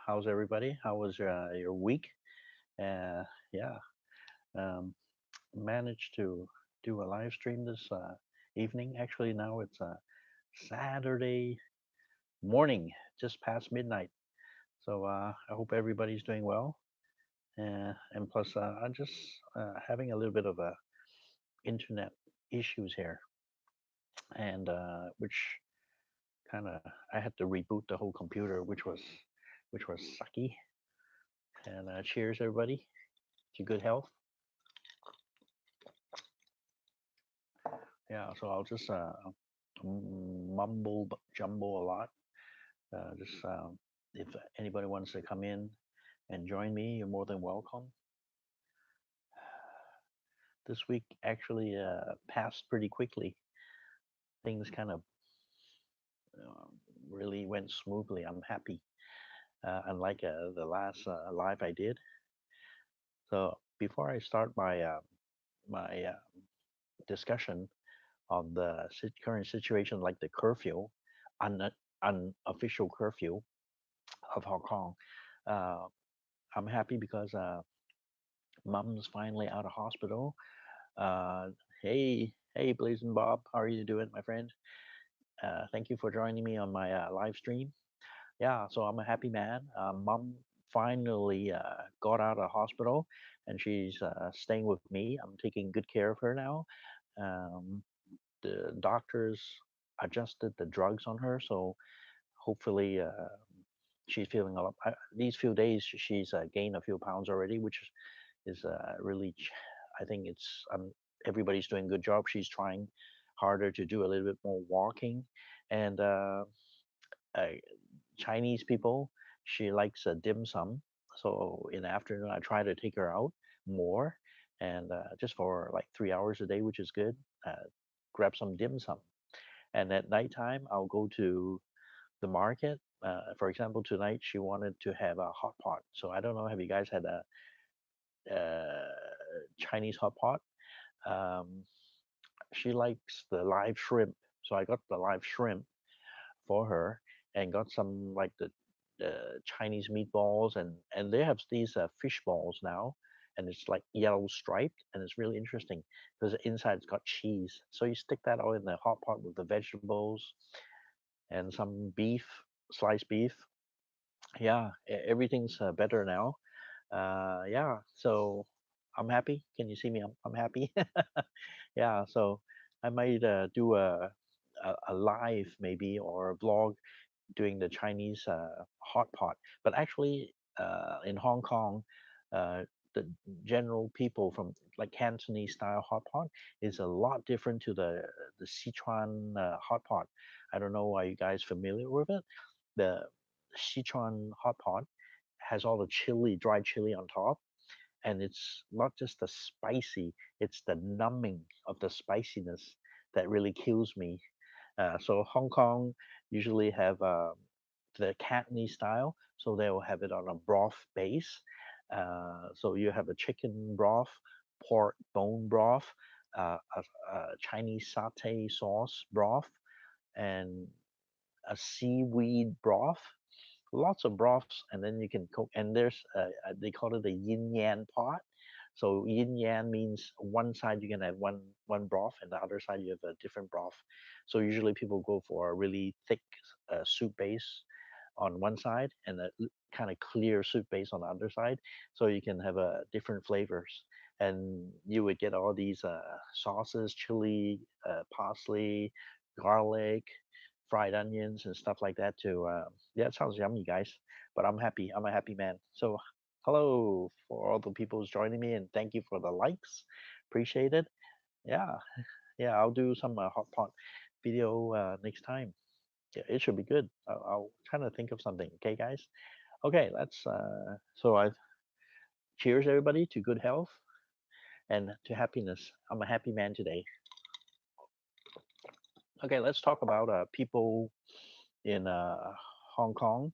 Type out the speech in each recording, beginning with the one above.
How's everybody? How was your week? Yeah, um, managed to do a live stream this evening. Actually, now it's Saturday morning, just past midnight. So I hope everybody's doing well. And plus, I'm just having a little bit of internet issues here, and which kind of I had to reboot the whole computer, which was sucky. And cheers, everybody, to good health. Yeah, so I'll just mumble jumble a lot. Just if anybody wants to come in and join me, you're more than welcome. This week actually passed pretty quickly. Things kind of uh, really went smoothly. I'm happy, unlike the last live I did. So before I start my discussion on the current situation, like the curfew, un- unofficial curfew of Hong Kong. Uh, I'm happy because mom's finally out of hospital. Uh, hey, Blazing Bob, how are you doing, my friend? Thank you for joining me on my live stream. Yeah, so I'm a happy man. Mom finally got out of hospital, and she's staying with me. I'm taking good care of her now. Um, the doctors adjusted the drugs on her, so hopefully she's feeling a lot. These few days, she's gained a few pounds already, which is really. I think it's everybody's doing a good job. She's trying harder to do a little bit more walking, and uh, Chinese people, she likes dim sum. So in the afternoon, I try to take her out more, and just for like 3 hours a day, which is good. Grab some dim sum, and at nighttime, I'll go to the market. For example, tonight she wanted to have a hot pot. So I don't know, have you guys had a Chinese hot pot? Um, she likes the live shrimp, so I got the live shrimp for her and got some like the Chinese meatballs and they have these fish balls now, and it's like yellow striped and it's really interesting because inside it's got cheese. So you stick that all in the hot pot with the vegetables and some beef, sliced beef. Yeah, everything's better now. Yeah, so I'm happy. Can you see me? I'm happy. Yeah, so I might do a live maybe or a vlog doing the Chinese hot pot. But actually, in Hong Kong, uh, the general people from like Cantonese style hot pot is a lot different to the Sichuan hot pot. I don't know, are you guys familiar with it? The Sichuan hot pot has all the chili, dried chili on top, and it's not just the spicy; it's the numbing of the spiciness that really kills me. So Hong Kong usually have the Cantonese style, so they will have it on a broth base. So you have a chicken broth, pork bone broth, a Chinese satay sauce broth, and a seaweed broth. Lots of broths, and then you can cook. And there's they call it the yin yang pot. So yin yang means one side you can have one broth, and the other side you have a different broth. So usually people go for a really thick soup base on one side and a kind of clear soup base on the other side, so you can have different flavors. And you would get all these sauces, chili, parsley, garlic, fried onions, and stuff like that. To yeah, it sounds yummy, guys. But I'm happy. I'm a happy man. So hello for all the people who's joining me, and thank you for the likes. Appreciate it. Yeah, yeah. I'll do some hot pot video next time. Yeah, it should be good. I'll try to think of something. Okay, guys. Okay, let's. So I cheers everybody to good health and to happiness. I'm a happy man today. Okay, let's talk about people in Hong Kong.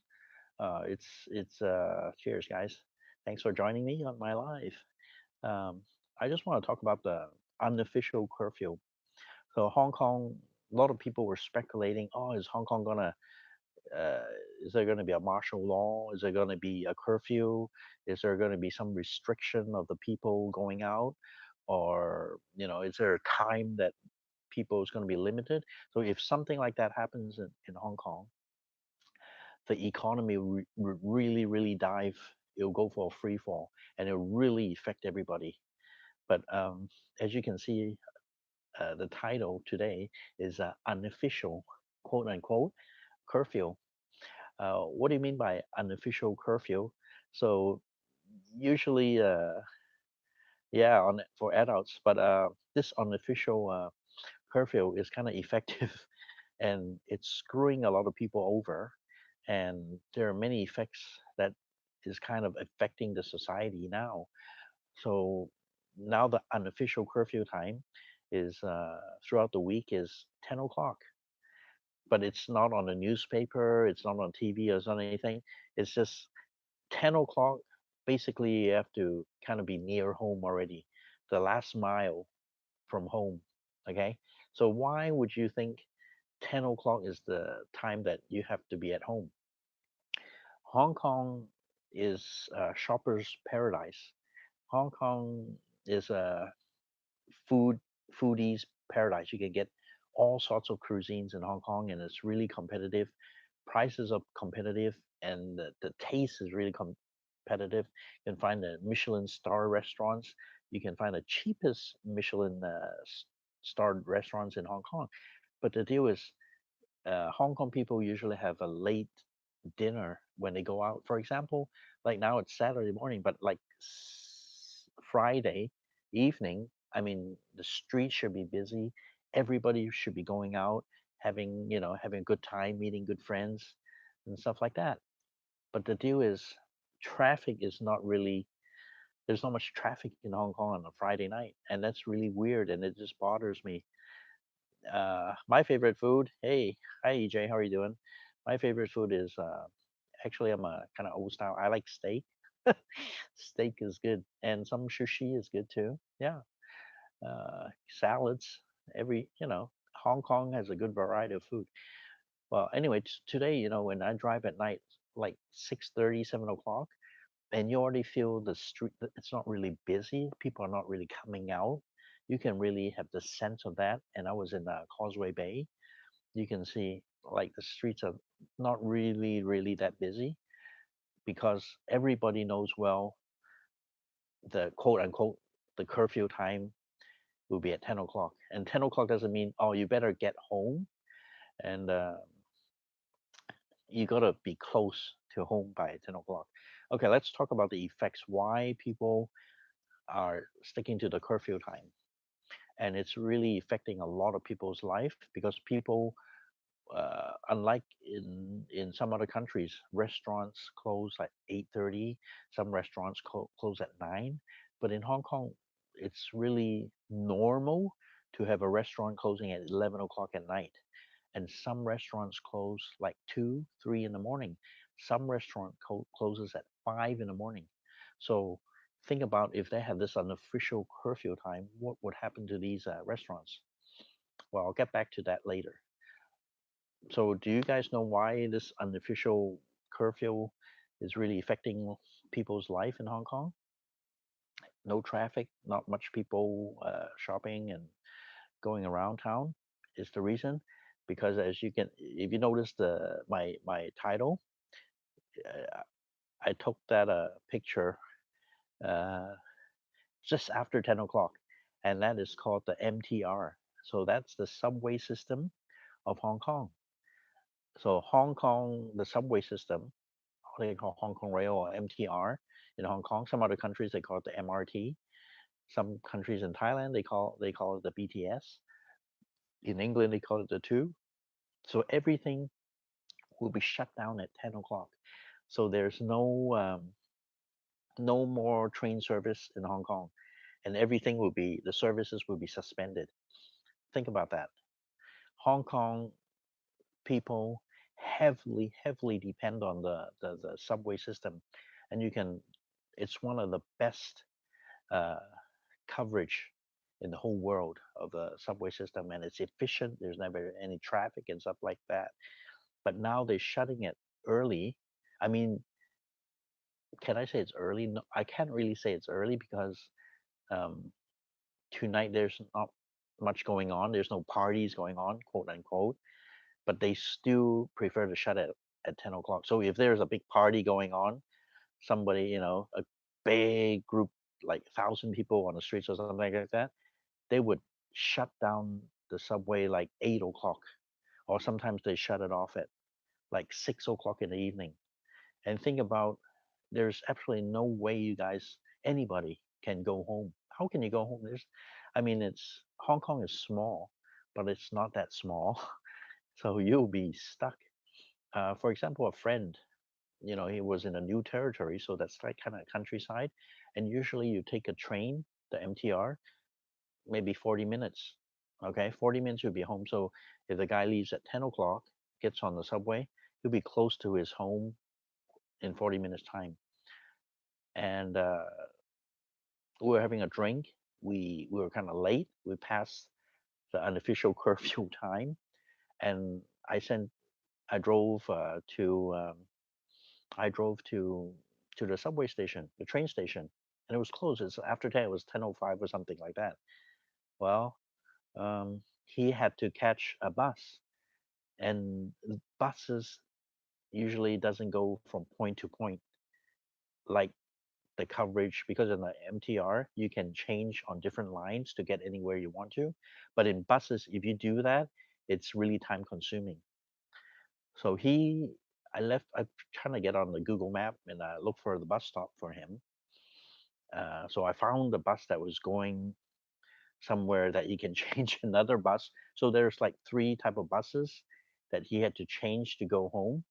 It's cheers, guys. Thanks for joining me on my live. Um, I just want to talk about the unofficial curfew. So Hong Kong, a lot of people were speculating, oh, is Hong Kong gonna Uh, is there going to be a martial law? Is there going to be a curfew? Is there going to be some restriction of the people going out? Or, is there a time that people is going to be limited? So if something like that happens in Hong Kong, the economy really, really dive. It'll go for a free fall, and it'll really affect everybody. But as you can see, the title today is unofficial, quote unquote, curfew. What do you mean by unofficial curfew? So usually, yeah, for adults, but this unofficial curfew is kind of effective, and it's screwing a lot of people over, and there are many effects that is kind of affecting the society now. So now the unofficial curfew time is throughout the week is 10 o'clock, but it's not on the newspaper, it's not on TV or it's not anything. It's just 10 o'clock. Basically, you have to kind of be near home already, the last mile from home. Okay. So why would you think 10 o'clock is the time that you have to be at home? Hong Kong is a shopper's paradise. Hong Kong is a food foodies paradise. You can get all sorts of cuisines in Hong Kong, and it's really competitive. Prices are competitive, and the taste is really competitive. You can find the Michelin star restaurants. You can find the cheapest Michelin starred restaurants in Hong Kong. But the deal is, Hong Kong people usually have a late dinner when they go out. For example, like now it's Saturday morning, but like Friday evening, I mean, the streets should be busy. Everybody should be going out, having a good time, meeting good friends and stuff like that. But the deal is, traffic is not really, there's not much traffic in Hong Kong on a Friday night. And that's really weird. And it just bothers me. My favorite food. Hey, hi EJ, how are you doing? My favorite food is actually I'm a kind of old style. I like steak. Steak is good, and some sushi is good too. Yeah, salads. Hong Kong has a good variety of food. Well, anyway, today, when I drive at night, like 6:30, 7 o'clock, and you already feel the street. It's not really busy. People are not really coming out. You can really have the sense of that. And I was in Causeway Bay. You can see like the streets are not really, really that busy because everybody knows well the quote unquote the curfew time will be at 10 o'clock. And 10 o'clock doesn't mean, oh, you better get home, and you got to be close to home by 10 o'clock. Okay, let's talk about the effects, why people are sticking to the curfew time. And it's really affecting a lot of people's life because people, unlike in some other countries, restaurants close at 8:30. Some restaurants close at 9. But in Hong Kong, it's really normal to have a restaurant closing at 11 o'clock at night. And some restaurants close like 2, 3 in the morning. Some restaurant closes at 5 in the morning. So think about if they have this unofficial curfew time, what would happen to these restaurants? Well, I'll get back to that later. So, do you guys know why this unofficial curfew is really affecting people's life in Hong Kong? No traffic, not much people shopping and going around town is the reason. Because as you can, if you notice my title, uh, I took that picture uh, just after 10 o'clock, and that is called the MTR. So that's the subway system of Hong Kong. So Hong Kong, the subway system, they call Hong Kong Rail or MTR in Hong Kong. Some other countries they call it the MRT. Some countries in Thailand they call it the BTS. In England they call it the two. So everything will be shut down at 10 o'clock. So there's no more train service in Hong Kong, and everything will be the services will be suspended. Think about that. Hong Kong people heavily depend on the subway system, and it's one of the best uh, coverage in the whole world of the subway system, and it's efficient. There's never any traffic and stuff like that. but now they're shutting it early. I mean, can I say it's early? No, I can't really say it's early because um, tonight there's not much going on. There's no parties going on, quote unquote. But they still prefer to shut it at 10 o'clock. So if there's a big party going on, somebody, a big group, like 1,000 people on the streets or something like that, they would shut down the subway like 8 o'clock, or sometimes they shut it off at like 6 o'clock in the evening. And think about, there's absolutely no way you guys, anybody can go home. How can you go home? I mean, it's Hong Kong is small, but it's not that small. So you'll be stuck. For example, a friend, he was in a new territory, so that's like kind of countryside. And usually you take a train, the MTR, maybe 40 minutes. Okay, 40 minutes you'll be home. So if the guy leaves at 10 o'clock, gets on the subway, he'll be close to his home in 40 minutes time. And we were having a drink. We were kind of late. We passed the unofficial curfew time, and I drove to the subway station, the train station, and it was closed. It's after 10. It was 10:05 or something like that. Well, he had to catch a bus, and buses usually doesn't go from point to point like the coverage, because in the MTR you can change on different lines to get anywhere you want to. But in buses, if you do that, it's really time consuming. So I'm trying to get on the Google map and look for the bus stop for him. So I found the bus that was going somewhere that he can change another bus. So there's like three type of buses that he had to change to go home.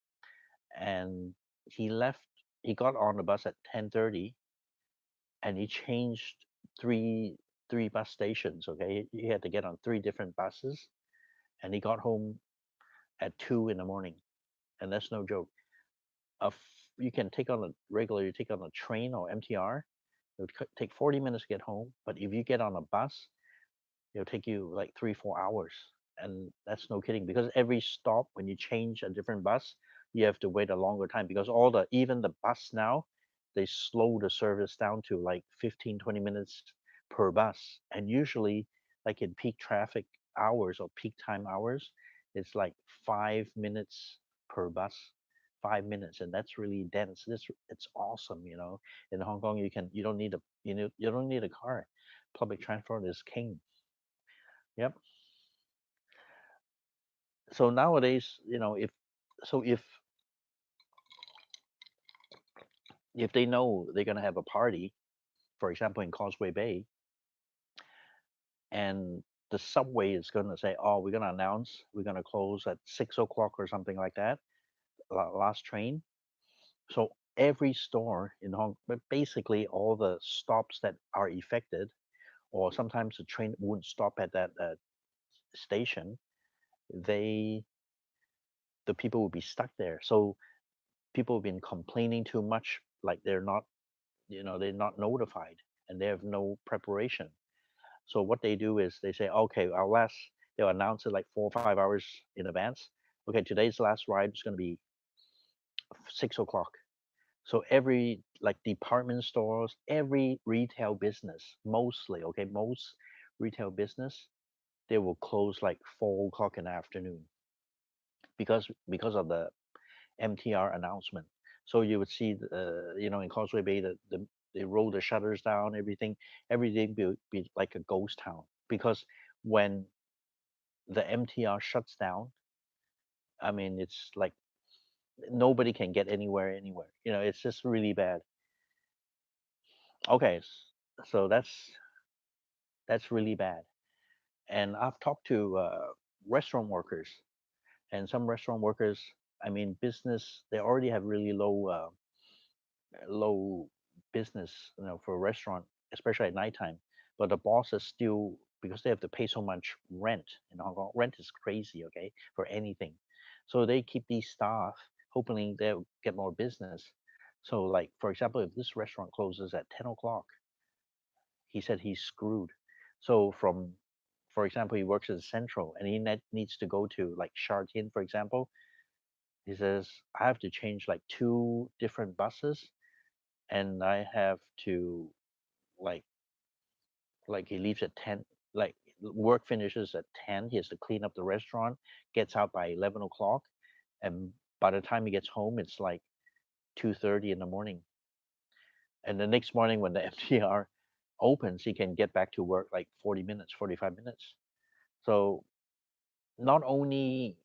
And he left. He got on the bus at 10:30, and he changed three three bus stations. Okay, he had to get on three different buses, and he got home at 2 in the morning. And that's no joke. You can take on a regular, you take on a train or MTR, it would take 40 minutes to get home. But if you get on a bus, it'll take you like 3 4 hours. And that's no kidding, because every stop, when you change a different bus, you have to wait a longer time, because even the bus now, they slow the service down to like 15 20 minutes per bus. And usually, like in peak traffic hours or peak time hours, it's like 5 minutes per bus, 5 minutes. And that's really dense. It's awesome. In Hong Kong, you don't need a car. Public transport is king. Yep. So nowadays, so if they know they're gonna have a party, for example, in Causeway Bay, and the subway is gonna say, "Oh, we're gonna announce we're gonna close at 6 o'clock or something like that, last train." So every store in but basically all the stops that are affected, or sometimes the train wouldn't stop at that station, they the people will be stuck there. So people have been complaining too much, like they're not notified, and they have no preparation. So what they do is they say, okay, they'll announce it like 4 or 5 hours in advance. Okay, today's last ride is going to be 6 o'clock. So every, like, department stores, every retail business, mostly, okay, most retail business, they will close like 4 o'clock in the afternoon, because of the MTR announcement. So you would see, in Causeway Bay, they roll the shutters down, everything be like a ghost town, because when the MTR shuts down, I mean, it's like nobody can get anywhere. It's just really bad. Okay, so that's really bad. And I've talked to restaurant workers, and some restaurant workers, I mean, business, they already have really low business, for a restaurant, especially at nighttime. But the bosses still, because they have to pay so much rent in Hong Kong. Rent is crazy, okay, for anything. So they keep these staff, hoping they'll get more business. So, like, for example, if this restaurant closes at 10 o'clock, he said he's screwed. So, for example, he works at Central, and he needs to go to like Sha Tin, for example. He says I have to change like two different buses, and I have to like he leaves at 10, like work finishes at 10. He has to clean up the restaurant, gets out by 11 o'clock, and by the time he gets home, it's like 2:30 in the morning. And the next morning when the MTR opens, he can get back to work like 40 minutes, 45 minutes. So not only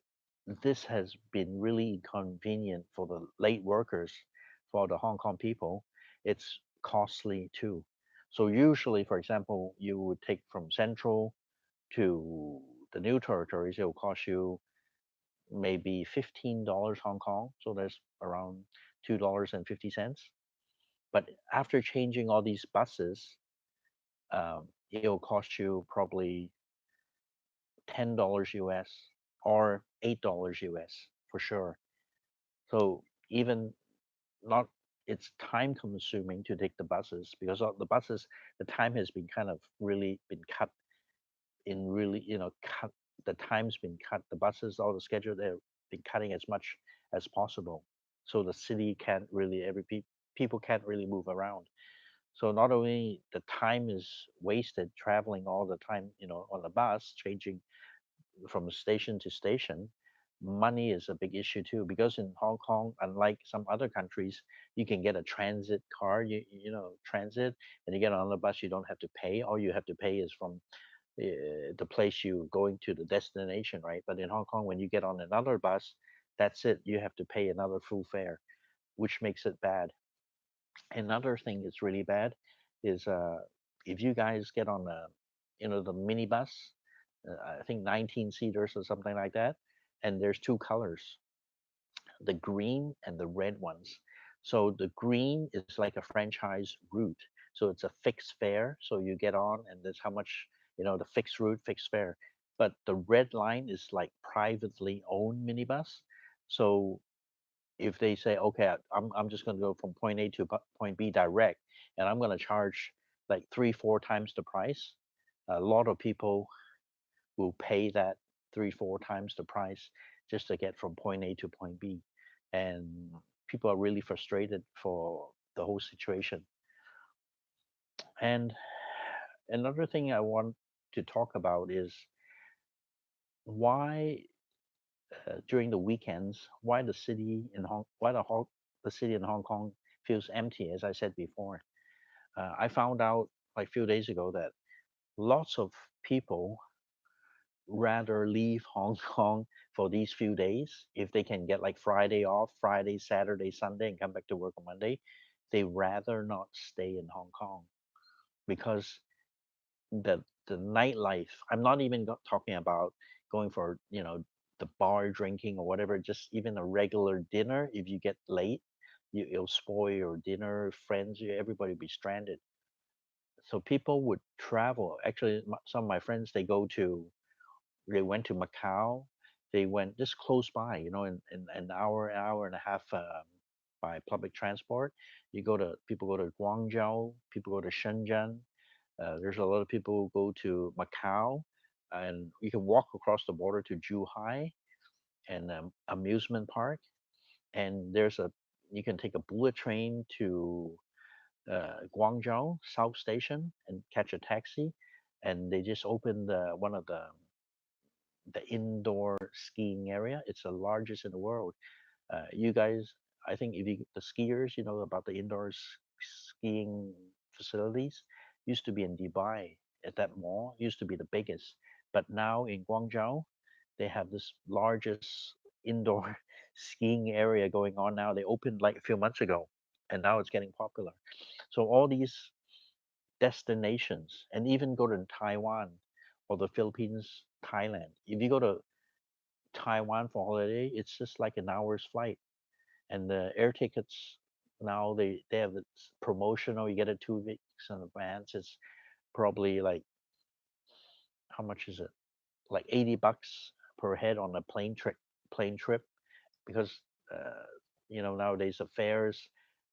this has been really inconvenient for the late workers, for the Hong Kong people, it's costly too. So usually, for example, you would take from Central to the new territories, it will cost you maybe $15 Hong Kong. So that's around $2.50. But after changing all these buses, it'll cost you probably $10 US or $8 US for sure. So even not, it's time consuming to take the buses because of the buses, the time has been kind of really been cut in really, cut, the time's been cut. The buses, all the schedule, they've been cutting as much as possible. So the city can't really, people can't really move around. So not only the time is wasted traveling all the time, on the bus, changing from station to station, money is a big issue too. Because in Hong Kong, unlike some other countries, you can get a transit card, transit, and you get on the bus, you don't have to pay. All you have to pay is from the place you going to the destination, right? But in Hong Kong, when you get on another bus, that's it. You have to pay another full fare, which makes it bad. Another thing that's really bad is if you guys get on the minibus, I think 19 seaters or something like that, and there's two colors, the green and the red ones. So the green is like a franchise route. So it's a fixed fare. So you get on and there's how much, the fixed route, fixed fare. But the red line is like privately owned minibus. So if they say, okay, I'm just going to go from point A to point B direct, and I'm going to charge like three, four times the price, a lot of people will pay that three, four times the price just to get from point A to point B. And people are really frustrated for the whole situation. And another thing I want to talk about is why during the weekends, why the city in Hong Kong feels empty, as I said before. I found out like a few days ago that lots of people rather leave Hong Kong for these few days if they can get like Friday off, Friday, Saturday, Sunday, and come back to work on Monday. They rather not stay in Hong Kong because the nightlife. I'm not even talking about going for the bar drinking or whatever. Just even a regular dinner. If you get late, it'll spoil your dinner. Friends, everybody will be stranded. So people would travel. Actually, some of my friends they went to Macau. They went just close by, in an hour and a half by public transport. People go to Guangzhou, people go to Shenzhen. There's a lot of people who go to Macau, and you can walk across the border to Zhuhai and amusement park. And you can take a bullet train to Guangzhou South Station and catch a taxi. And they just opened one of the indoor skiing area. It's the largest in the world. You guys, I think if you the skiers, you know about the indoor skiing facilities. Used to be in Dubai at that mall. Used to be the biggest, but now in Guangzhou, they have this largest indoor skiing area going on now. They opened like a few months ago, and now it's getting popular. So all these destinations, and even go to Taiwan or the Philippines, Thailand. If you go to Taiwan for holiday, it's just like an hour's flight. And the air tickets now they have this promotional. You get it 2 weeks in advance. It's probably like how much is it? Like $80 per head on a plane trip because uh, nowadays the fares,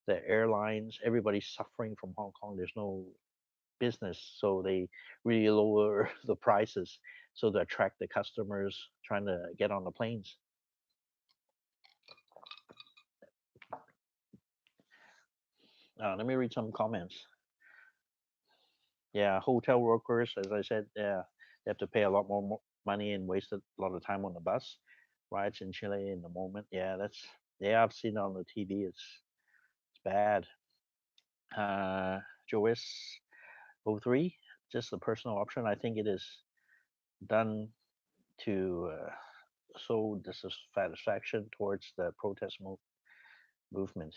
the airlines, everybody's suffering from Hong Kong. There's no business, so they really lower the prices so to attract the customers trying to get on the planes. Let me read some comments. Yeah, hotel workers, as I said, yeah, they have to pay a lot more money and waste a lot of time on the bus. Riots in Chile in the moment. Yeah, yeah, I've seen it on the TV. It's bad. Uh, Jois 03, just a personal option. I think it is done to show dissatisfaction towards the protest movement.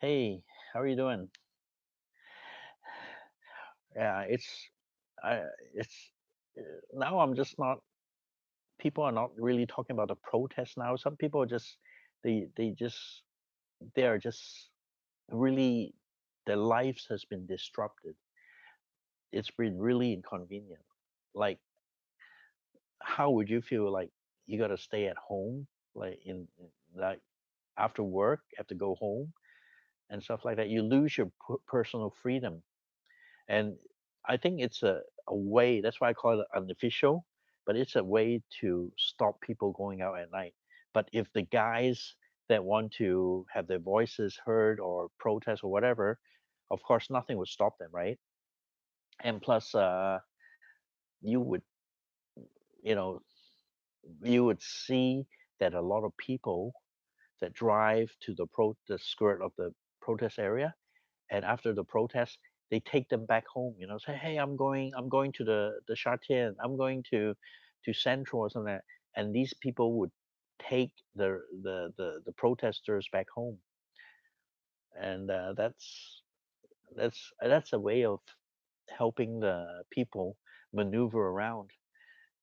Hey, how are you doing? Yeah, I, it's now I'm just not. People are not really talking about the protest now. Some people are just they just they are just really their lives has been disrupted. It's been really inconvenient. Like, how would you feel like you got to stay at home, like like after work, have to go home and stuff like that? You lose your personal freedom, and I think it's a way. That's why I call it unofficial, but it's a way to stop people going out at night. But if the guys that want to have their voices heard or protest or whatever, of course nothing would stop them, right? And plus, you would, you know, you would see that a lot of people that drive to the skirt of the protest area, and after the protest, they take them back home. Say, hey, I'm going to the Shatien, I'm going to Central or something, and these people would take the protesters back home, and that's a way of helping the people maneuver around.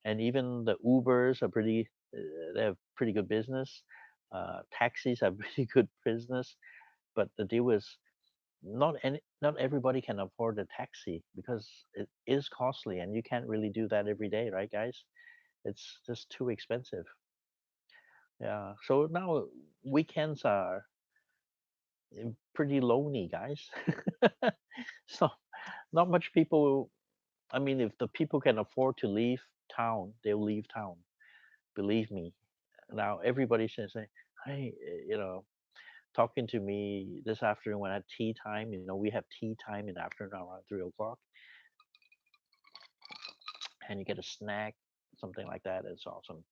And even the Ubers are they have pretty good business. Taxis have pretty good business, but the deal is not everybody can afford a taxi because it is costly, and you can't really do that every day, right, guys? It's just too expensive. Yeah. So now weekends are pretty lonely, guys. So not much people. I mean, if the people can afford to leave town, they'll leave town. Believe me. Now everybody's saying, "Hey, talking to me this afternoon when I had tea time. We have tea time in the afternoon around 3 o'clock, and you get a snack, something like that. It's awesome."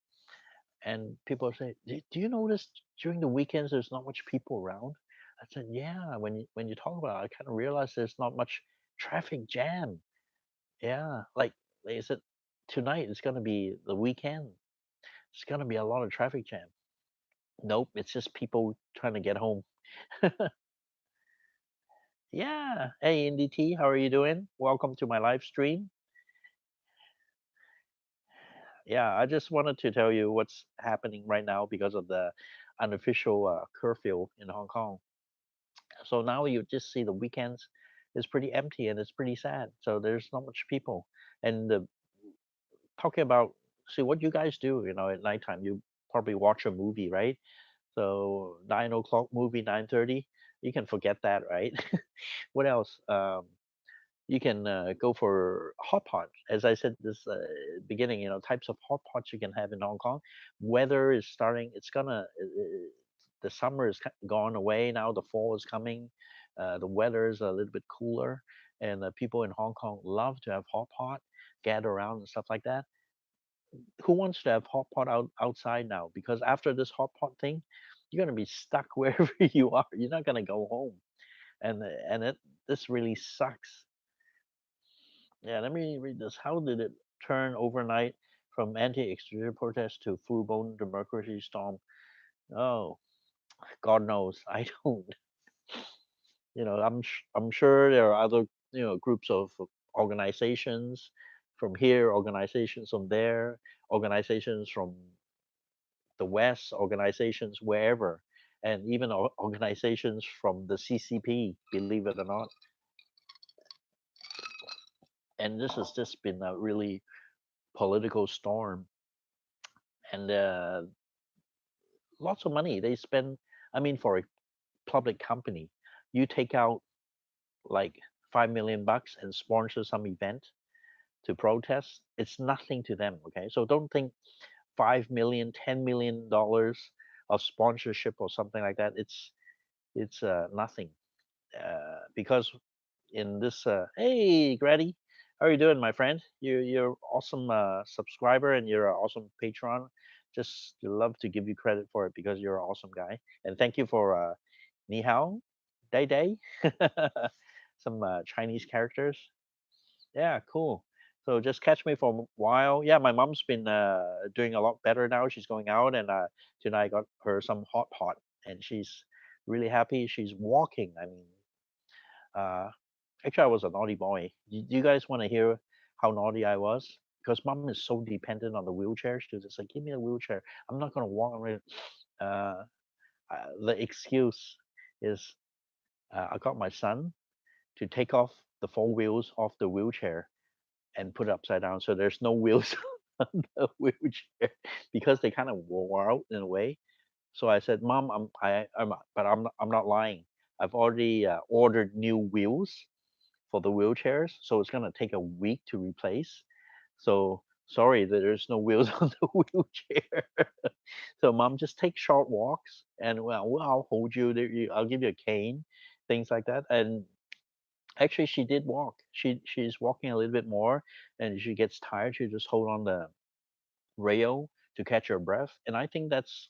And people say, "Do you notice during the weekends there's not much people around?" I said, "Yeah." When you talk about it, I kind of realize there's not much traffic jam. Yeah, like they said, tonight it's gonna be the weekend. It's gonna be a lot of traffic jam. Nope, it's just people trying to get home. Yeah. Hey, NDT, how are you doing? Welcome to my live stream. Yeah, I just wanted to tell you what's happening right now because of the unofficial curfew in Hong Kong. So now you just see the weekends is pretty empty and it's pretty sad. So there's not much people. And talking about, see what you guys do, at nighttime, you probably watch a movie, right? So 9 o'clock movie, 9:30, you can forget that, right? What else? You can go for hot pot. As I said this beginning, types of hot pots you can have in Hong Kong. Weather is starting. It's gonna. The summer is gone away now. The fall is coming. The weather is a little bit cooler, and people in Hong Kong love to have hot pot, gather around and stuff like that. Who wants to have hot pot outside now? Because after this hot pot thing, you're gonna be stuck wherever you are. You're not gonna go home, and this really sucks. Yeah, let me read this. How did it turn overnight from anti-extradition protest to full-blown democracy storm? Oh, God knows. I don't. I'm sure there are other groups of organizations from here, organizations from there, organizations from the West, organizations wherever, and even organizations from the CCP. Believe it or not, and this has just been a really political storm, and lots of money they spend. I mean, for a public company, you take out like 5 million bucks and sponsor some event to protest. It's nothing to them. Okay, so don't think 5 million, $10 million of sponsorship or something like that. It's nothing. because in this, hey, Grady, how are you doing, my friend? You're awesome subscriber and you're an awesome patron. Just love to give you credit for it because you're an awesome guy. And thank you for ni hao, day day, some Chinese characters. Yeah, cool. So just catch me for a while. Yeah, my mom's been doing a lot better now. She's going out, and tonight I got her some hot pot, and she's really happy. She's walking. I mean, uh, actually, I was a naughty boy. Do you guys want to hear how naughty I was? Because mom is so dependent on the wheelchair. She was just like, "Give me a wheelchair. I'm not gonna walk on it." Uh, the excuse is, I got my son to take off the four wheels off the wheelchair and put it upside down so there's no wheels on the wheelchair because they kind of wore out in a way. So I said, "Mom, I'm not lying. I've already ordered new wheels for the wheelchairs, so it's gonna take a week to replace. So sorry that there's no wheels on the wheelchair." So mom, just take short walks, and well, I'll hold you. I'll give you a cane, things like that. And actually, she did walk. She's walking a little bit more, and she gets tired. She just hold on the rail to catch her breath, and I think that's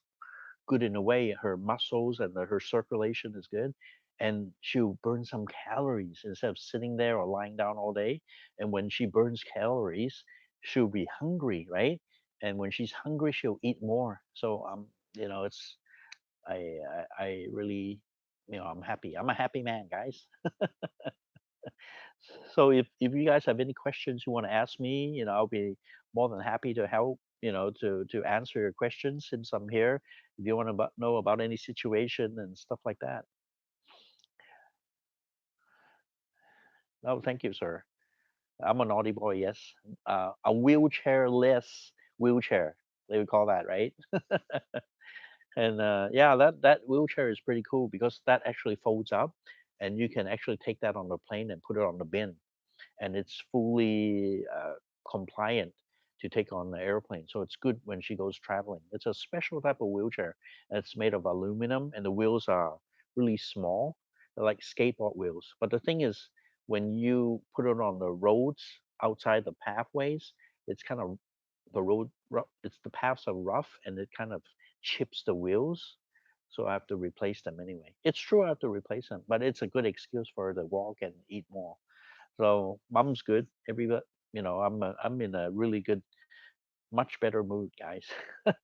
good in a way. Her muscles and her circulation is good, and she'll burn some calories instead of sitting there or lying down all day. And when she burns calories, she'll be hungry, right? And when she's hungry, she'll eat more. So it's I really, I'm happy. I'm a happy man, guys. So if you guys have any questions you want to ask me, I'll be more than happy to help, to answer your questions since I'm here. If you want to know about any situation and stuff like that. Oh, thank you, sir. I'm a naughty boy, yes. A wheelchair-less wheelchair, they would call that, right? And yeah, that wheelchair is pretty cool because that actually folds up, and you can actually take that on the plane and put it on the bin, and it's fully compliant to take on the airplane. So it's good when she goes traveling. It's a special type of wheelchair. And it's made of aluminum, and the wheels are really small. They're like skateboard wheels. But the thing is, when you put it on the roads outside the pathways, it's kind of the road. It's the paths are rough, and it kind of chips the wheels. So I have to replace them anyway. It's true I have to replace them, but it's a good excuse for her to walk and eat more. So mom's good. I'm in a really good, much better mood, guys,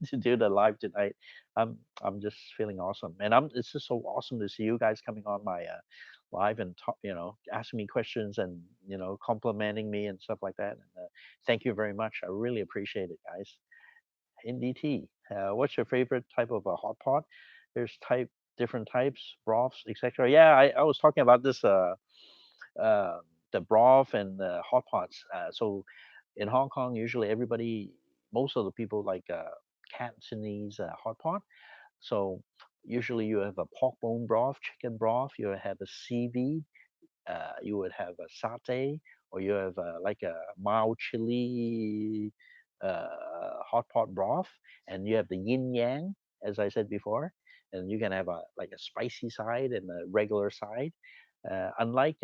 to do the live tonight. I'm just feeling awesome, and it's just so awesome to see you guys coming on my live and talk, asking me questions and complimenting me and stuff like that. And thank you very much. I really appreciate it, guys. NDT, what's your favorite type of a hot pot? There's different types, broths, etc. Yeah, I was talking about this. Uh, the broth and the hot pots. So in Hong Kong, usually most of the people like Cantonese hot pot. So usually you have a pork bone broth, chicken broth. You have a seaweed. You would have a satay, or you have like a mild chili hot pot broth, and you have the yin yang, as I said before, and you can have a like a spicy side and a regular side. Unlike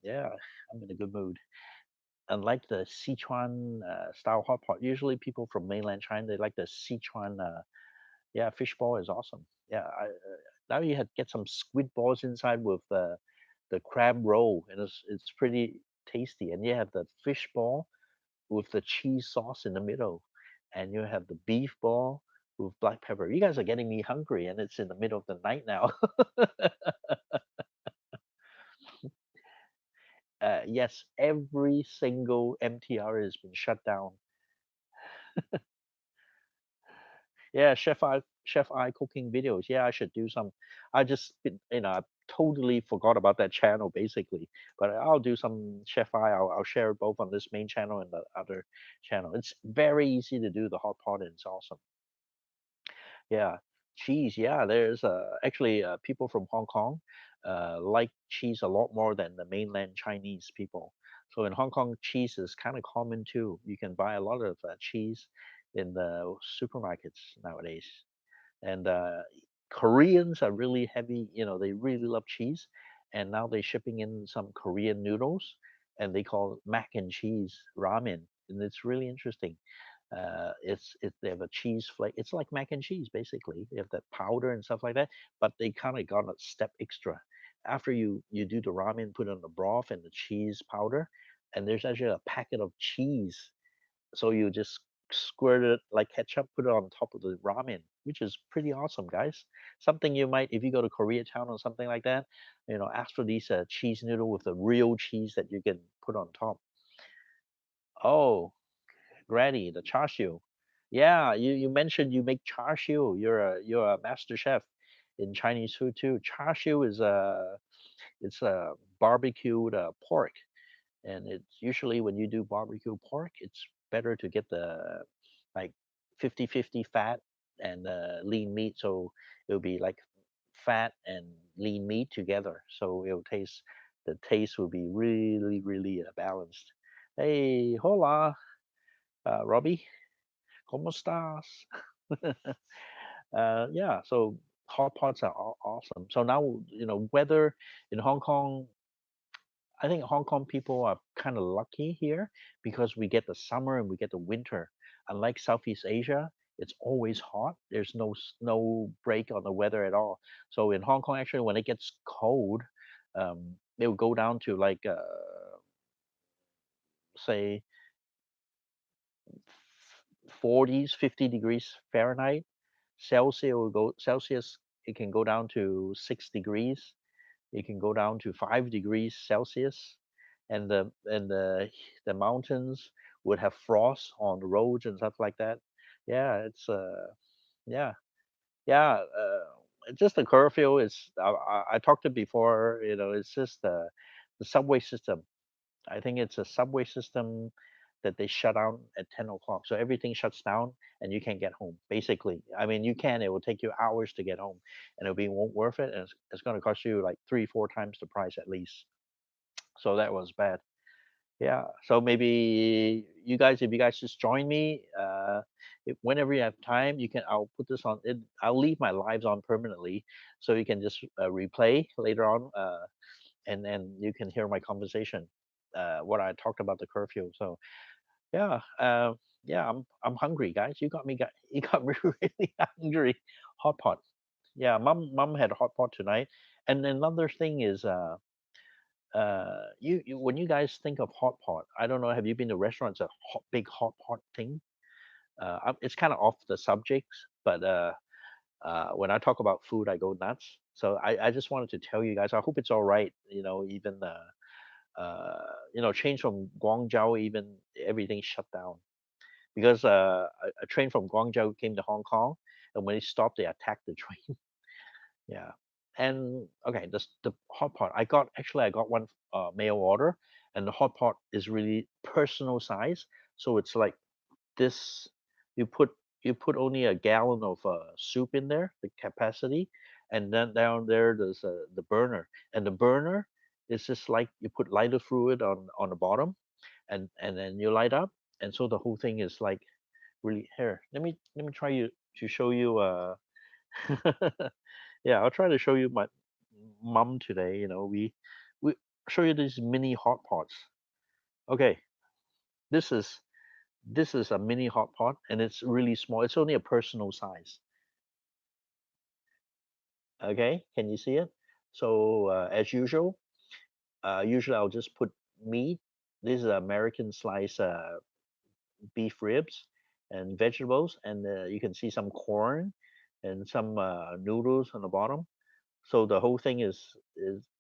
yeah, I'm in a good mood. Unlike the Sichuan style hot pot, usually people from mainland China they like the Sichuan. Yeah, fishball is awesome. Yeah, now you had get some squid balls inside with the crab roll, and it's pretty tasty. And you have the fish ball with the cheese sauce in the middle, and you have the beef ball with black pepper. You guys are getting me hungry, and it's in the middle of the night now. Yes, every single MTR has been shut down. Yeah, Chef I cooking videos. Yeah, I should do some. I just I totally forgot about that channel basically. But I'll do some Chef I. I'll share it both on this main channel and the other channel. It's very easy to do the hot pot and it's awesome. Yeah, cheese. Yeah, there's actually people from Hong Kong like cheese a lot more than the mainland Chinese people. So in Hong Kong, cheese is kind of common too. You can buy a lot of cheese in the supermarkets nowadays. And Koreans are really heavy. They really love cheese. and now they're shipping in some Korean noodles, and they call it mac and cheese ramen, and it's really interesting. They have a cheese flake. It's like mac and cheese basically. They have that powder and stuff like that, but they kind of got a step extra. After you do the ramen, put on the broth and the cheese powder, and there's actually a packet of cheese, so you just squirt it like ketchup, put it on top of the ramen, which is pretty awesome, guys. Something you might, if you go to Koreatown or something like that, ask for these cheese noodle with the real cheese that you can put on top. Oh, Granny, the char siu. Yeah, you mentioned you make char siu. You're a master chef in Chinese food too. Char siu is a barbecued pork, and it's usually when you do barbecue pork, it's better to get the like 50-50 fat and lean meat, so it'll be like fat and lean meat together, so the taste will be really really balanced. Hey, hola, Robbie, ¿cómo estás? Yeah, so hot pots are awesome. So now, weather in Hong Kong, I think Hong Kong people are kind of lucky here because we get the summer and we get the winter. Unlike Southeast Asia, it's always hot. There's no break on the weather at all. So in Hong Kong, actually, when it gets cold, it will go down to like say 40s, 50 degrees Fahrenheit. Celsius. It can go down to 6 degrees. It can go down to 5 degrees Celsius, and the mountains would have frost on the roads and stuff like that. Yeah, yeah, yeah. Just the curfew is. I talked it before. It's just the subway system. I think it's a subway system that they shut down at 10 o'clock. So everything shuts down and you can't get home, basically. I mean, you can, it will take you hours to get home and it'll be won't worth it. And it's going to cost you like 3, 4 times the price at least. So that was bad. Yeah. So maybe if you guys just join me, whenever you have time, I'll put this on it. I'll leave my lives on permanently so you can just replay later on. And you can hear my conversation, what I talked about the curfew. So yeah, yeah, I'm hungry, guys. You got me really hungry. Hot pot. Yeah, mom had hot pot tonight. And another thing is, you when you guys think of hot pot, I don't know, have you been to restaurants a big hot pot thing? It's kind of off the subject, but when I talk about food, I go nuts. So I just wanted to tell you guys. I hope it's all right. Even change from Guangzhou, even everything shut down because a train from Guangzhou came to Hong Kong, and when it stopped, they attacked the train. Yeah, and okay, the hot pot. I got one mail order, and the hot pot is really personal size. So it's like this. You put you put only a gallon of soup in there, the capacity, and then down there there's the burner, and the burner is just like you put lighter fluid on the bottom, and then you light up, and so the whole thing is like really here. Let me try to show you. Yeah, I'll try to show you my mom today. We show you these mini hot pots. Okay, this is this is a mini hot pot, and it's really small. It's only a personal size. Okay, can you see it? So as usual, usually I'll just put meat. This is American slice beef ribs and vegetables, and you can see some corn and some noodles on the bottom. So the whole thing is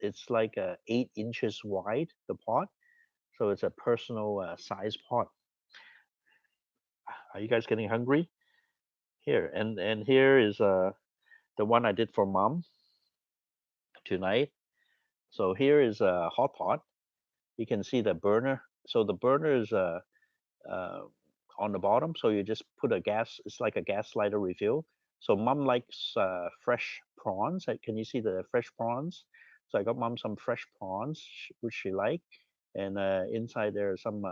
it's like 8 inches wide, the pot. So it's a personal size pot. Are you guys getting hungry? Here, and here is the one I did for mom tonight. So here is a hot pot. You can see the burner. So the burner is uh, on the bottom. So you just put a gas. It's like a gas lighter refill. So mom likes fresh prawns. Can you see the fresh prawns? So I got mom some fresh prawns, which she like, and inside there are some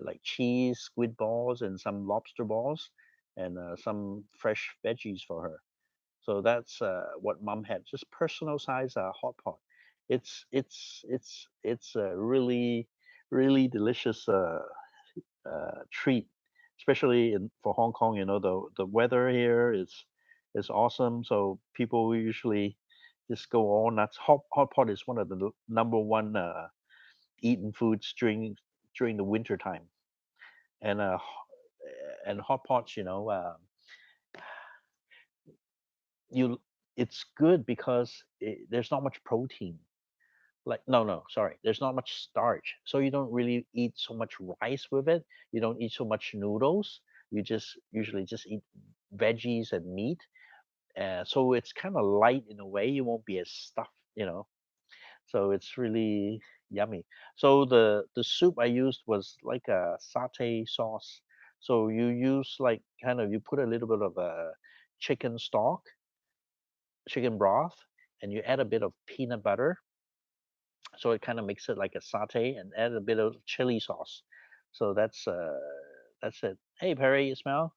like cheese, squid balls, and some lobster balls, and some fresh veggies for her. So that's what mom had, just personal size hot pot. It's a really really delicious treat, especially for Hong Kong. You know, the weather here is awesome, so people usually just go all nuts. Hot pot is one of the number one eaten foods during the winter time, and and hot pots, you know, you it's good because there's not much protein. Like no, sorry, there's not much starch, so you don't really eat so much rice with it. You don't eat so much noodles. You just usually just eat veggies and meat. So it's kind of light in a way. You won't be as stuffed, you know. So it's really yummy. So the soup I used was like a satay sauce. So you use like kind of you put a little bit of a chicken stock, chicken broth, and you add a bit of peanut butter, so it kind of makes it like a satay, and add a bit of chili sauce. So that's it. Hey Perry, you smell?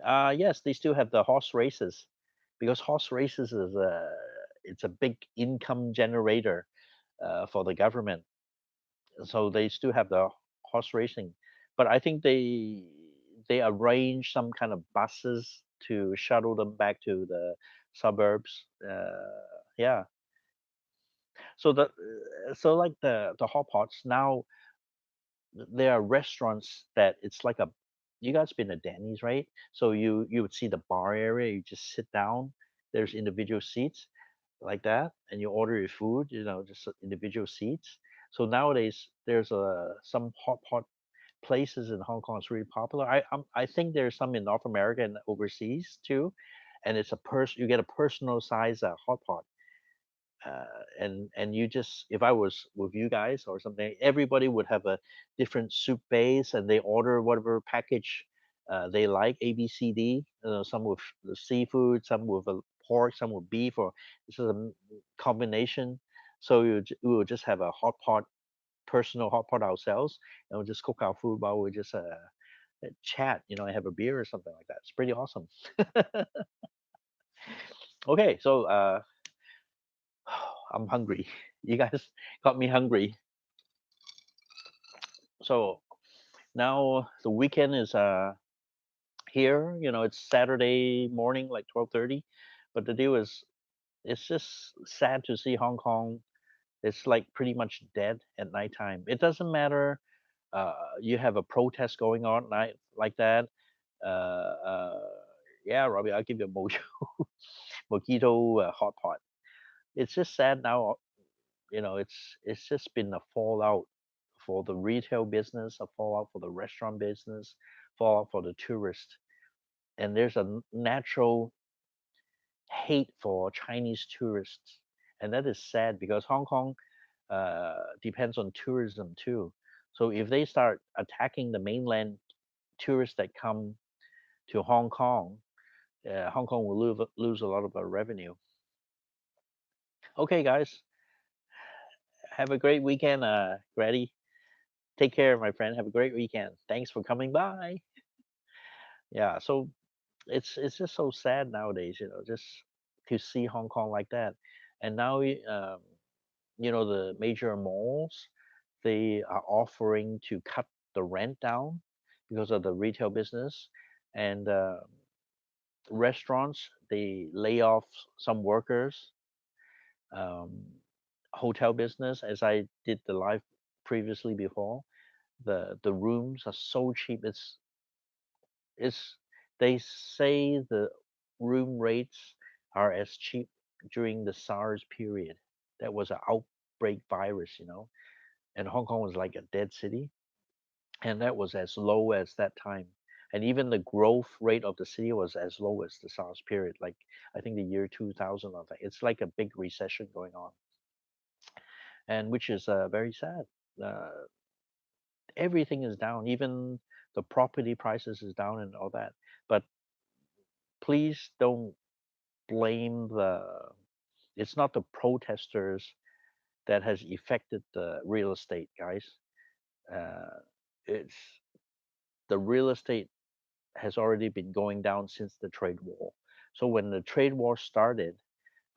Yes, they still have the horse races, because horse races is a it's a big income generator for the government. So they still have the horse racing, but I think they arrange some kind of buses to shuttle them back to the suburbs. Yeah. So like the hot pots now, there are restaurants that it's like a you guys been to Denny's, right? So you would see the bar area, you just sit down, there's individual seats like that, and you order your food, you know, just individual seats. So nowadays there's some hot pot places in Hong Kong is really popular. I think there's some in North America and overseas too, and it's a you get a personal size hot pot, and you just if I was with you guys or something, everybody would have a different soup base, and they order whatever package they like, A, B, C, D. Some with the seafood, some with pork, some with beef, or this is a combination. So we would just have a hot pot, personal hot pot ourselves, and we'll just cook our food while we just chat, you know, and have a beer or something like that. It's pretty awesome. Okay, so I'm hungry. You guys got me hungry. So now the weekend is here. You know, it's Saturday morning, like 12:30. But the deal is, it's just sad to see Hong Kong. It's like pretty much dead at nighttime. It doesn't matter. You have a protest going on at night like that. Uh, uh, yeah, Robbie, I'll give you a mojito hot pot. It's just sad now. You know, it's just been a fallout for the retail business, a fallout for the restaurant business, fallout for the tourist, and there's a natural hate for Chinese tourists, and that is sad because Hong Kong depends on tourism too. So if they start attacking the mainland tourists that come to Hong Kong will lose a lot of revenue. Okay, guys, have a great weekend, Grady. Take care, my friend. Have a great weekend. Thanks for coming by. Yeah, so it's just so sad nowadays, you know, just to see Hong Kong like that. And now, you know, the major malls, they are offering to cut the rent down because of the retail business, and restaurants, they lay off some workers. Um, Hotel business, as I did the live previously before, the rooms are so cheap. It's they say the room rates are as cheap during the SARS period. That was an outbreak virus, you know, and Hong Kong was like a dead city, and that was as low as that time. And even the growth rate of the city was as low as the SARS period, like I think the year 2000 or that. It's like a big recession going on, and which is very sad. Uh, Everything is down, even the property prices is down and all that. But please don't blame it's not the protesters that has affected the real estate, guys. uh, it's the real estate has already been going down since the trade war. So when the trade war started,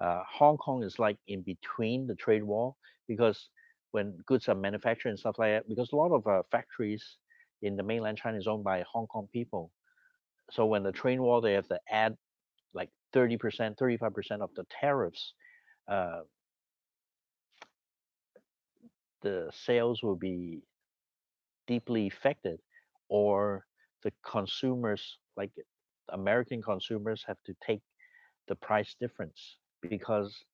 Hong Kong is like in between the trade war because when goods are manufactured and stuff like that, because a lot of factories in the mainland China is owned by Hong Kong people. So when the trade war, they have to add like 30%, 35% of the tariffs. Uh, the sales will be deeply affected, or the consumers, like American consumers, have to take the price difference because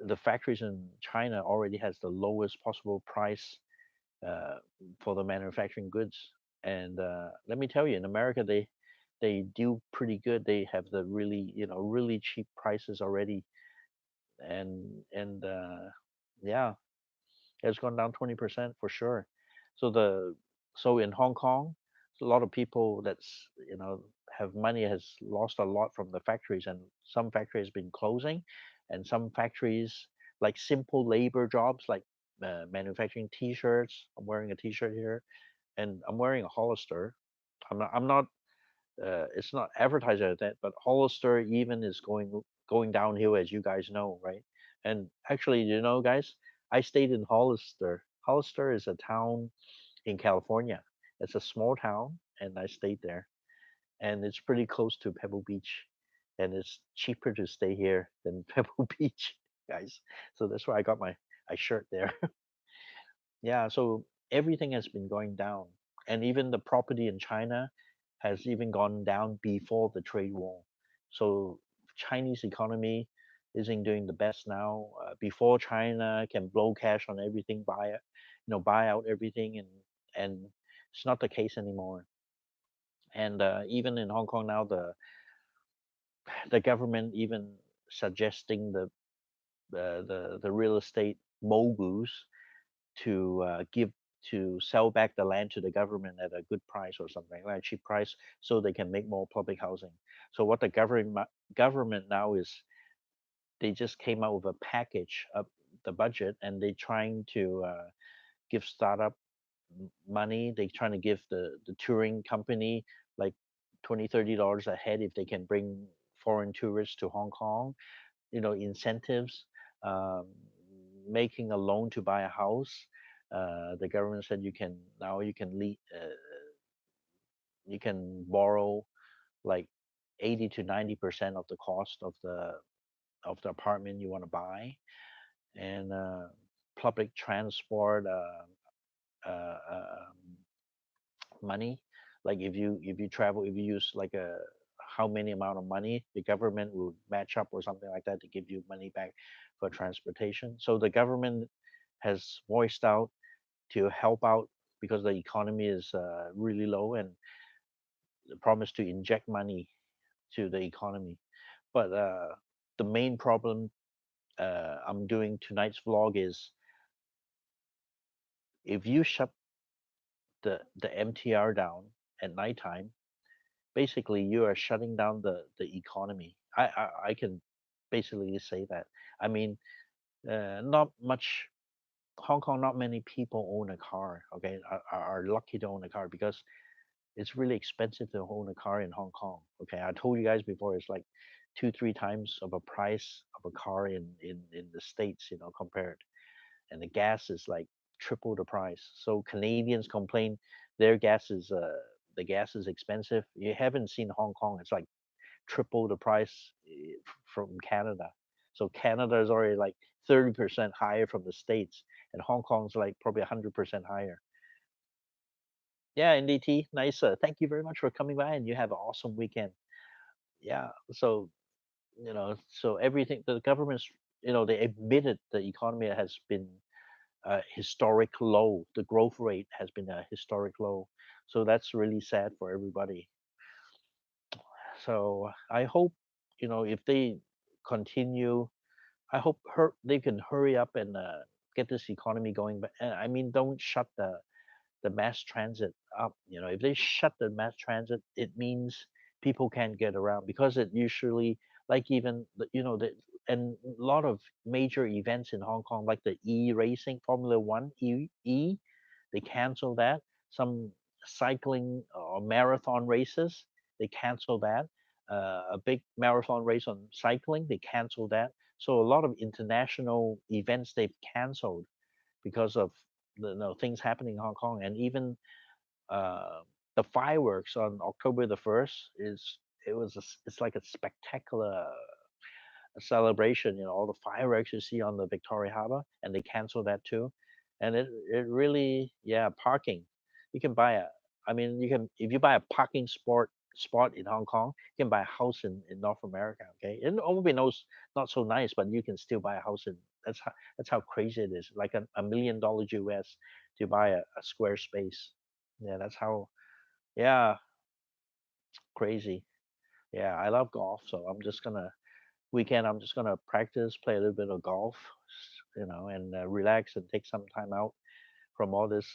the factories in China already has the lowest possible price uh, for the manufacturing goods. And let me tell you, in America, they do pretty good. They have the really really cheap prices already, and yeah, it's gone down 20% for sure. So in Hong Kong, a lot of people that's have money has lost a lot from the factories, and some factories been closing, and some factories like simple labor jobs like manufacturing T-shirts. I'm wearing a T-shirt here, and I'm wearing a Hollister. I'm not it's not advertised as that, but Hollister even is going downhill, as you guys know, right? And actually, guys, I stayed in Hollister. Hollister is a town in California. It's a small town, and I stayed there. And it's pretty close to Pebble Beach, and it's cheaper to stay here than Pebble Beach, guys. So that's why I got my shirt there. Yeah, so everything has been going down, and even the property in China has even gone down before the trade war. So Chinese economy isn't doing the best now. Before China can blow cash on everything, buy out everything, and it's not the case anymore. And even in Hong Kong now, the government even suggesting the real estate moguls to give to sell back the land to the government at a good price or something like a cheap price so they can make more public housing. So what the government now is, they just came out with a package of the budget, and they're trying to give startup money. They're trying to give the touring company like $20-30 a head if they can bring foreign tourists to Hong Kong, incentives, um, making a loan to buy a house. The government said you can borrow like 80 to 90% of the cost of the apartment you want to buy, and public transport money. Like if you travel, if you use like a how many amount of money, the government will match up or something like that to give you money back for transportation. So the government has voiced out to help out because the economy is really low, and promised to inject money to the economy. But the main problem I'm doing tonight's vlog is, if you shut the MTR down at nighttime, basically you are shutting down the economy. I can basically say that. I mean, not much Hong Kong, not many people own a car. Okay, are lucky to own a car because it's really expensive to own a car in Hong Kong. Okay, I told you guys before, it's like 2-3 times of a price of a car in the States, compared. And the gas is like triple the price. So Canadians complain their gas is the gas is expensive. You haven't seen Hong Kong. It's like triple the price from Canada. So Canada is already like 30% higher from the States, and Hong Kong's like probably 100% higher. Yeah, NDT, nice. Thank you very much for coming by, and you have an awesome weekend. Yeah, so so everything the government's, they admitted the economy has been a historic low. The growth rate has been a historic low. So that's really sad for everybody. So I hope, if they continue, I hope they can hurry up and get this economy going. But I mean, don't shut the mass transit up. If they shut the mass transit, it means people can't get around, because it usually, like, even and a lot of major events in Hong Kong, like the racing Formula One they cancel that. Some cycling or marathon races, they cancel that. a big marathon race on cycling. They canceled that. So a lot of international events they've canceled because of things happening in Hong Kong, and even uh, the fireworks on October the 1st is it's like a spectacular celebration. All the fireworks you see on the Victoria Harbour, and they cancel that too. And it really, yeah, parking. You can buy a, I mean, you can, if you buy a parking spot in Hong Kong, you can buy a house in North America. Okay, it only knows not so nice, but you can still buy a house in. That's how crazy it is. Like $1 million US to buy a square space. Yeah, that's how. Yeah, crazy. Yeah, I love golf, so I'm just gonna practice, play a little bit of golf, and relax and take some time out from all this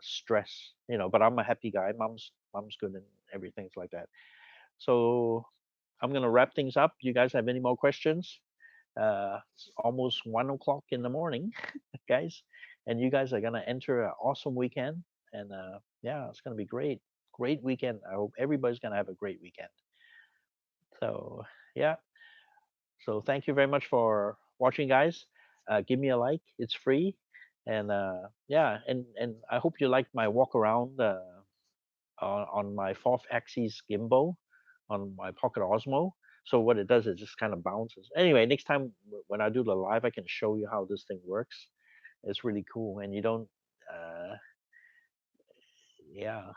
stress. But I'm a happy guy. Mom's good and everything's like that. So I'm gonna wrap things up. You guys have any more questions? It's almost 1 o'clock in the morning, guys, and you guys are gonna enter an awesome weekend. And yeah, it's gonna be great. Great weekend. I hope everybody's gonna have a great weekend. So yeah, so thank you very much for watching, guys. Give me a like; it's free, and yeah, and I hope you liked my walk around on my fourth axis gimbal on my Pocket Osmo. So what it does is just kind of bounces. Anyway, next time when I do the live, I can show you how this thing works. It's really cool, and you don't. Uh, yeah,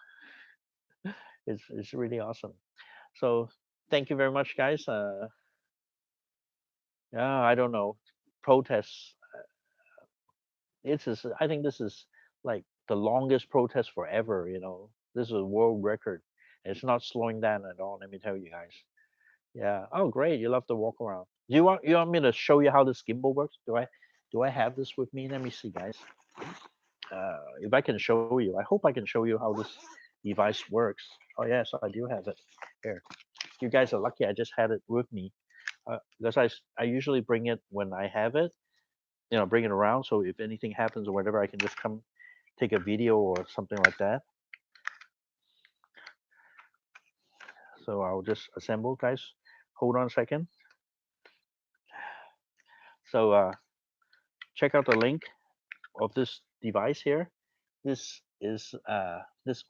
it's really awesome. So thank you very much, guys. Yeah, I don't know protests. I think this is like the longest protest forever. This is a world record. It's not slowing down at all. Let me tell you guys. Yeah. Oh, great. You love to walk around. You want me to show you how this gimbal works? Do I have this with me? Let me see, guys. If I can show you, I hope I can show you how this device works. Oh yes, I do have it here. You guys are lucky. I just had it with me because I usually bring it when I have it. Bring it around. So if anything happens or whatever, I can just come take a video or something like that. So I'll just assemble, guys. Hold on a second. So check out the link of this device here. This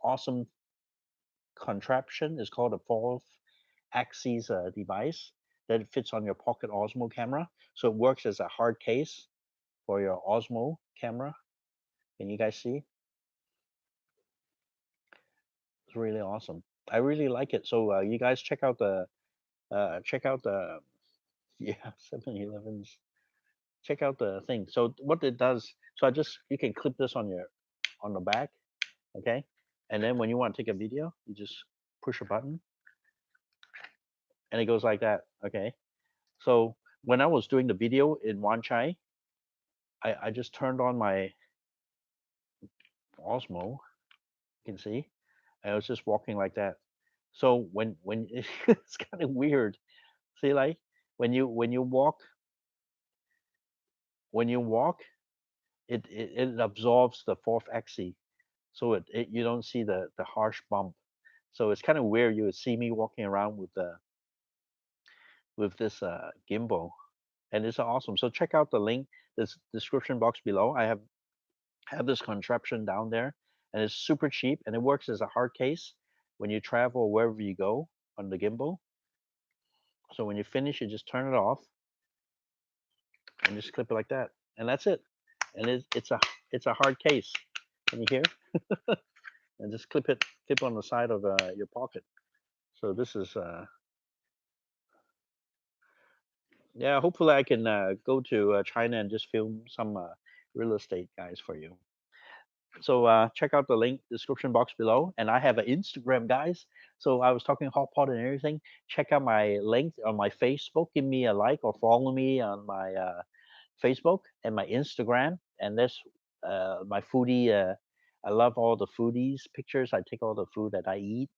awesome contraption is called a fourth axis device that fits on your Pocket Osmo camera. So it works as a hard case for your Osmo camera. Can you guys see? It's really awesome. I really like it. So you guys check out the yeah 7-Elevens. Check out the thing. So what it does, so you can clip this on the back, okay? And then when you want to take a video, you just push a button and it goes like that, okay? So when I was doing the video in Wan Chai, I just turned on my Osmo, you can see. I was just walking like that. So when it's kind of weird. See, like when you walk, it absorbs the fourth axis, so you don't see the harsh bump. So it's kind of weird. You would see me walking around with this gimbal, and it's awesome. So check out the link, this description box below. I have this contraption down there, and it's super cheap, and it works as a hard case when you travel wherever you go on the gimbal. So when you finish, you just turn it off and just clip it like that, and that's it. And it's a hard case. Can you hear? And just clip on the side of your pocket. So this is yeah. Hopefully, I can go to China and just film some real estate guys for you. So check out the link description box below, and I have an Instagram, guys. So I was talking hot pot and everything. Check out my link on my Facebook. Give me a like or follow me on my Facebook and my Instagram. And that's my foodie. I love all the foodies pictures. I take all the food that I eat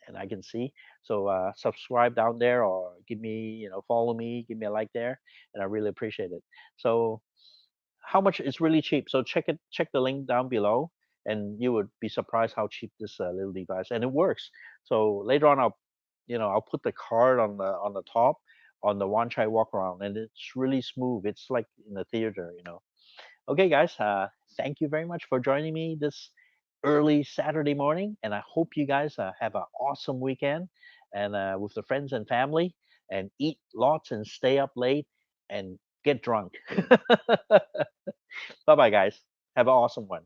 and I can see. So subscribe down there or give me, follow me, give me a like there, and I really appreciate it. So how much? It's really cheap. So check the link down below, and you would be surprised how cheap this little device, and it works. So later on, I'll put the card on the top on the Wan Chai walk around, and it's really smooth. It's like in the theater. Okay, guys, thank you very much for joining me this early Saturday morning, and I hope you guys have an awesome weekend and with the friends and family, and eat lots and stay up late and get drunk. Bye bye, guys. Have an awesome one.